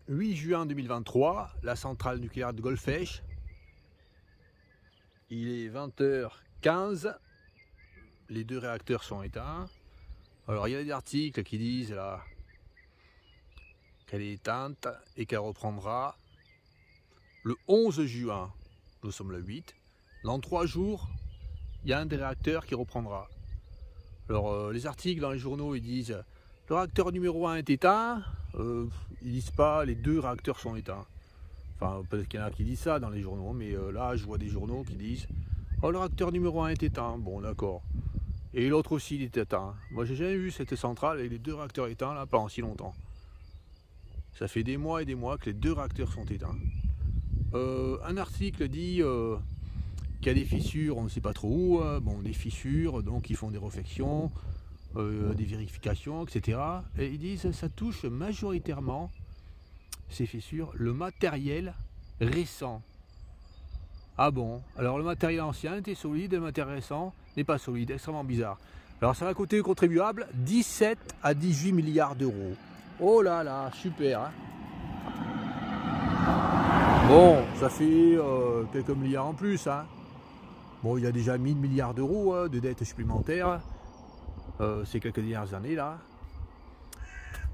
8 juin 2023, la centrale nucléaire de Golfech. Il est 20h15, les deux réacteurs sont éteints. Alors il y a des articles qui disent là qu'elle est éteinte et qu'elle reprendra le 11 juin. Nous sommes le 8. Dans 3 jours, il y a un des réacteurs qui reprendra. Alors les articles dans les journaux, ils disent le réacteur numéro 1 est éteint. Ils disent pas les deux réacteurs sont éteints. Enfin, peut-être qu'il y en a qui disent ça dans les journaux, mais là je vois des journaux qui disent oh, le réacteur numéro 1 est éteint. Bon, d'accord. Et l'autre aussi il est éteint. Moi j'ai jamais vu cette centrale avec les deux réacteurs éteints là pendant si longtemps. Ça fait des mois et des mois que les deux réacteurs sont éteints. Un article dit qu'il y a des fissures, on ne sait pas trop où, bon, des fissures, donc ils font des réflexions, des vérifications, etc. Et ils disent que ça touche majoritairement, ces fissures, le matériel récent. Ah bon? Alors le matériel ancien était solide, le matériel récent n'est pas solide, extrêmement bizarre. Alors ça va coûter aux contribuables 17 à 18 milliards d'euros. Oh là là, super hein. Bon, ça fait quelques milliards en plus hein. Bon, il y a déjà 1000 milliards d'euros de dettes supplémentaires ces quelques dernières années là.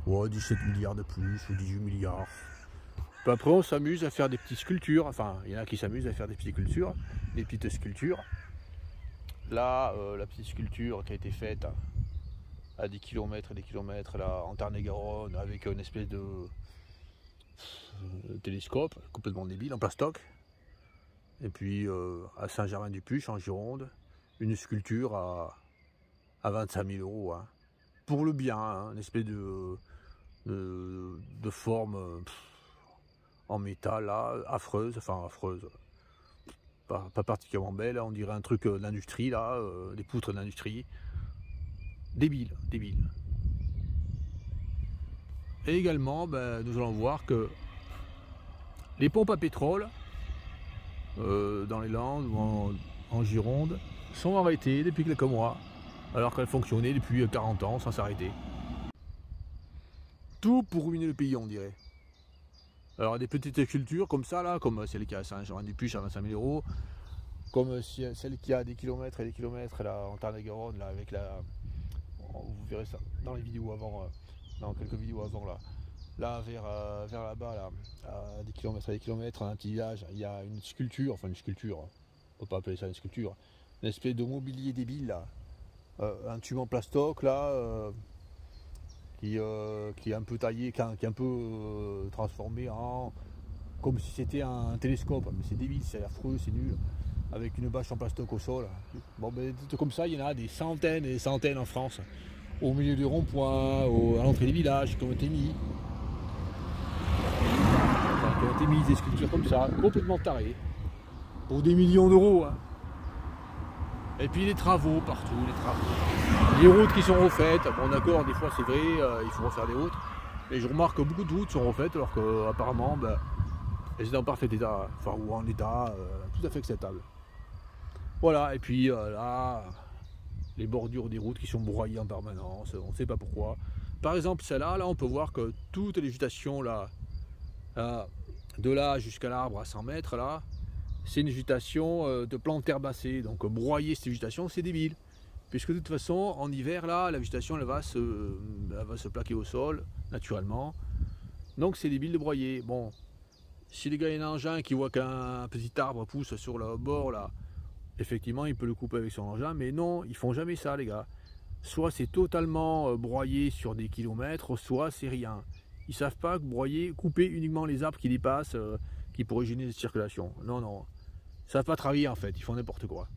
Ouais, 17 milliards de plus ou 18 milliards. Puis après, on s'amuse à faire des petites sculptures. Enfin, il y en a qui s'amusent à faire des petites sculptures. Des petites sculptures. Là, la petite sculpture qui a été faite à des kilomètres et des kilomètres là, en Tarn-et-Garonne avec une espèce de télescope complètement débile en plastoc. Et puis à Saint-Germain-du-Puch en Gironde, une sculpture à 25 000 euros. Hein. Pour le bien, hein, une espèce de forme en métal là, affreuse, enfin affreuse. Pas particulièrement belle, on dirait un truc d'industrie là, des poutres d'industrie. Débile, débile. Et également, ben, nous allons voir que les pompes à pétrole dans les Landes ou en Gironde sont arrêtées depuis quelques mois, alors qu'elles fonctionnaient depuis 40 ans sans s'arrêter. Tout pour ruiner le pays, on dirait. Alors des petites sculptures comme ça, là, comme celle qui a à Saint-Germain-du-Puch à 25 000 euros, comme celle qui a des kilomètres et des kilomètres là, en Tarn-et-Garonne, là, avec la... Vous verrez ça dans les vidéos avant, dans quelques vidéos avant là. Là, vers là-bas, là, à des kilomètres et des kilomètres, un petit village, il y a une sculpture, enfin une sculpture, on ne peut pas appeler ça une sculpture, une espèce de mobilier débile là, un tube en plastoc là, qui est un peu taillé, qui est un peu transformé en, comme si c'était un télescope, mais c'est débile, c'est affreux, c'est nul, avec une bâche en plastoc au sol. Bon, ben, comme ça, il y en a des centaines et des centaines en France, au milieu du rond-point, à l'entrée des villages, qui ont été mis. Qui ont été mises des sculptures comme ça, complètement tarées, pour des millions d'euros. Hein. Et puis les travaux partout, les travaux. Les routes qui sont refaites, bon d'accord, des fois c'est vrai, il faut refaire des routes. Mais je remarque que beaucoup de routes sont refaites alors qu'apparemment, ben, elles sont en parfait état, enfin ou en état tout à fait acceptable. Voilà, et puis là, les bordures des routes qui sont broyées en permanence, on ne sait pas pourquoi. Par exemple, celle-là, là, on peut voir que toutes les végétations là, de là jusqu'à l'arbre à 100 mètres là, c'est une végétation de plantes herbacées. Donc broyer cette végétation, c'est débile. Puisque de toute façon, en hiver là, la végétation elle va se plaquer au sol naturellement. Donc c'est débile de broyer. Bon, si les gars ont un engin qui voit qu'un petit arbre pousse sur le bord là, effectivement il peut le couper avec son engin, mais non, ils font jamais ça les gars. Soit c'est totalement broyé sur des kilomètres, soit c'est rien. Ils savent pas broyer, couper uniquement les arbres qui dépassent, qui pourraient gêner la circulation. Non, non. Ils savent pas travailler en fait, ils font n'importe quoi.